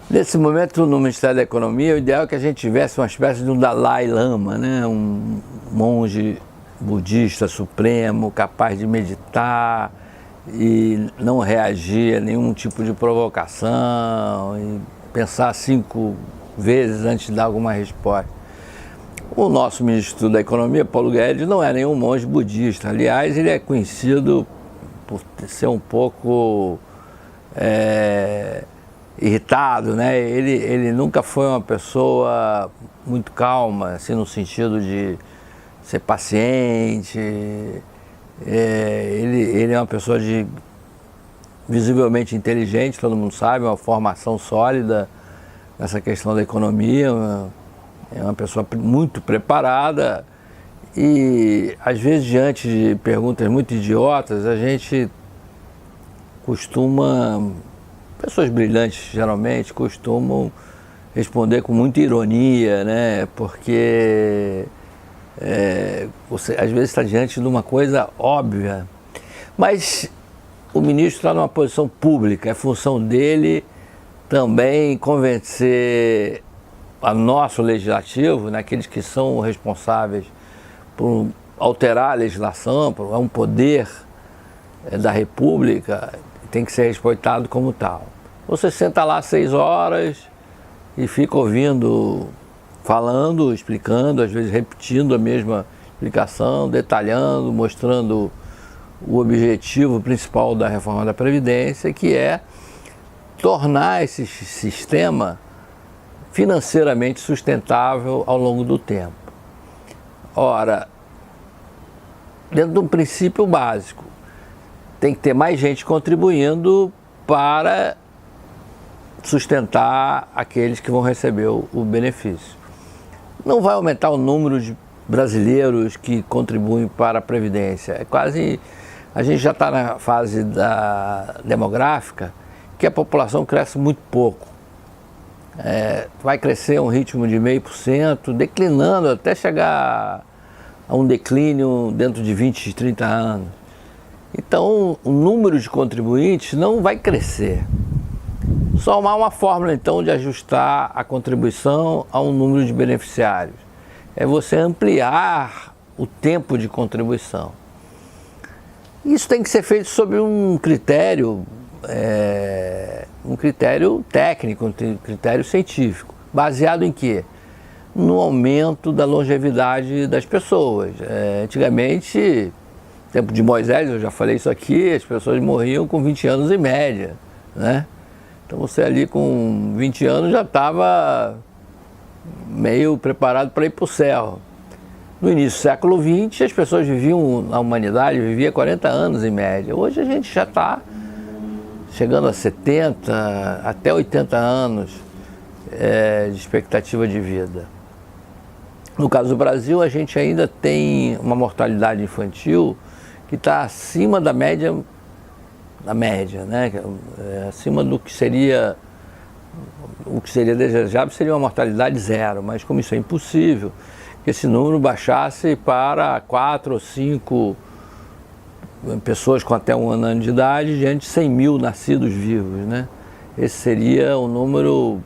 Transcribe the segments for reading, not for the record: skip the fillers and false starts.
Nesse momento, no Ministério da Economia, o ideal é que a gente tivesse uma espécie de um Dalai Lama, né? Um monge budista supremo, capaz de meditar e não reagir a nenhum tipo de provocação, e pensar 5 vezes antes de dar alguma resposta. O nosso ministro da Economia, Paulo Guedes, não é nenhum monge budista. Aliás, ele é conhecido por ser um pouco irritado, né? Ele nunca foi uma pessoa muito calma, assim, no sentido de ser paciente. Ele é uma pessoa visivelmente inteligente, todo mundo sabe, uma formação sólida nessa questão da economia, é uma pessoa muito preparada e, às vezes, diante de perguntas muito idiotas, a gente pessoas brilhantes geralmente costumam responder com muita ironia, né? Porque você às vezes está diante de uma coisa óbvia, mas o ministro está numa posição pública, é função dele também convencer a nosso legislativo, né, aqueles que são responsáveis por alterar a legislação, é um poder da República, tem que ser respeitado como tal. Você senta lá 6 horas e fica ouvindo, falando, explicando, às vezes repetindo a mesma explicação, detalhando, mostrando o objetivo principal da reforma da Previdência, que é tornar esse sistema financeiramente sustentável ao longo do tempo. Ora, dentro de um princípio básico, tem que ter mais gente contribuindo para sustentar aqueles que vão receber o benefício. Não vai aumentar o número de brasileiros que contribuem para a Previdência. A gente já está na fase demográfica, que a população cresce muito pouco. Vai crescer a um ritmo de 0,5%, declinando até chegar a um declínio dentro de 20, 30 anos. Então, o número de contribuintes não vai crescer. Só há uma fórmula, então, de ajustar a contribuição a um número de beneficiários. É você ampliar o tempo de contribuição. Isso tem que ser feito sob um critério técnico, um critério científico. Baseado em quê? No aumento da longevidade das pessoas. Antigamente, no tempo de Moisés, eu já falei isso aqui, as pessoas morriam com 20 anos em média, né? Então você ali com 20 anos já estava meio preparado para ir para o céu. No início do século XX, as pessoas a humanidade vivia 40 anos em média. Hoje a gente já está chegando a 70, até 80 anos de expectativa de vida. No caso do Brasil, a gente ainda tem uma mortalidade infantil que está acima da média, né? Acima do que seria, o que seria desejável seria uma mortalidade 0, mas como isso é impossível, que esse número baixasse para 4 ou 5 pessoas com até 1 ano de idade diante de 100 mil nascidos vivos, né? Esse seria um número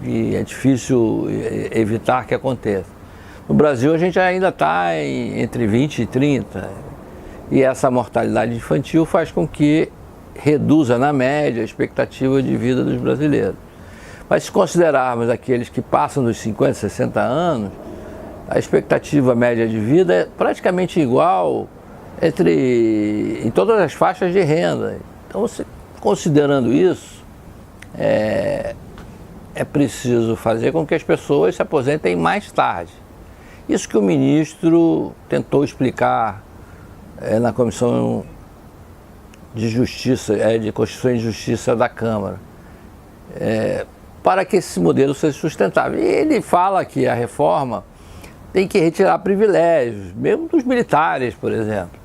que é difícil evitar que aconteça. No Brasil a gente ainda está entre 20 e 30, e essa mortalidade infantil faz com que reduza na média a expectativa de vida dos brasileiros. Mas se considerarmos aqueles que passam dos 50, 60 anos, a expectativa média de vida é praticamente igual em todas as faixas de renda. Então, considerando isso, é preciso fazer com que as pessoas se aposentem mais tarde. Isso que o ministro tentou explicar na Comissão de Justiça, de Constituição e Justiça da Câmara, para que esse modelo seja sustentável. E ele fala que a reforma tem que retirar privilégios, mesmo dos militares, por exemplo.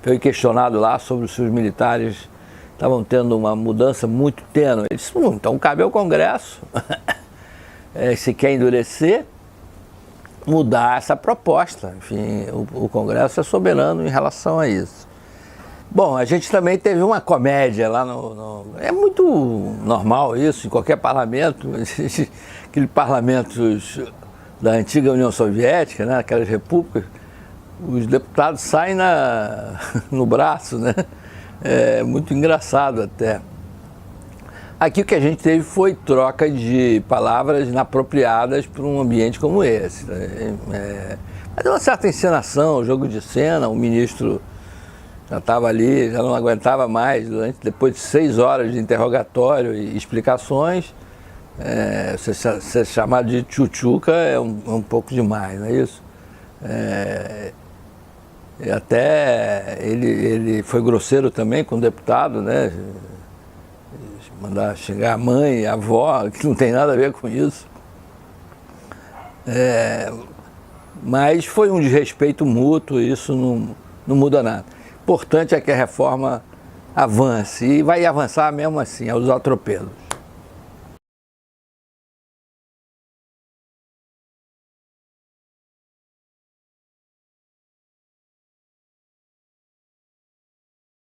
Foi questionado lá sobre se os militares estavam tendo uma mudança muito tênue. Ele disse, então cabe ao Congresso, se quer endurecer, mudar essa proposta. Enfim, o Congresso é soberano em relação a isso. Bom, a gente também teve uma comédia lá É muito normal isso, em qualquer parlamento. Aqueles parlamentos da antiga União Soviética, né, aquelas repúblicas, os deputados saem no braço, né? É muito engraçado até. Aqui o que a gente teve foi troca de palavras inapropriadas para um ambiente como esse. Mas uma certa encenação, jogo de cena, o ministro já estava ali, já não aguentava mais, depois de 6 horas de interrogatório e explicações, ser chamado de tchutchuca é um pouco demais, não é isso? E até ele foi grosseiro também com o deputado, né? Mandar xingar a mãe, a avó, que não tem nada a ver com isso. Mas foi um desrespeito mútuo, isso não muda nada. O importante é que a reforma avance, e vai avançar mesmo assim, aos atropelos.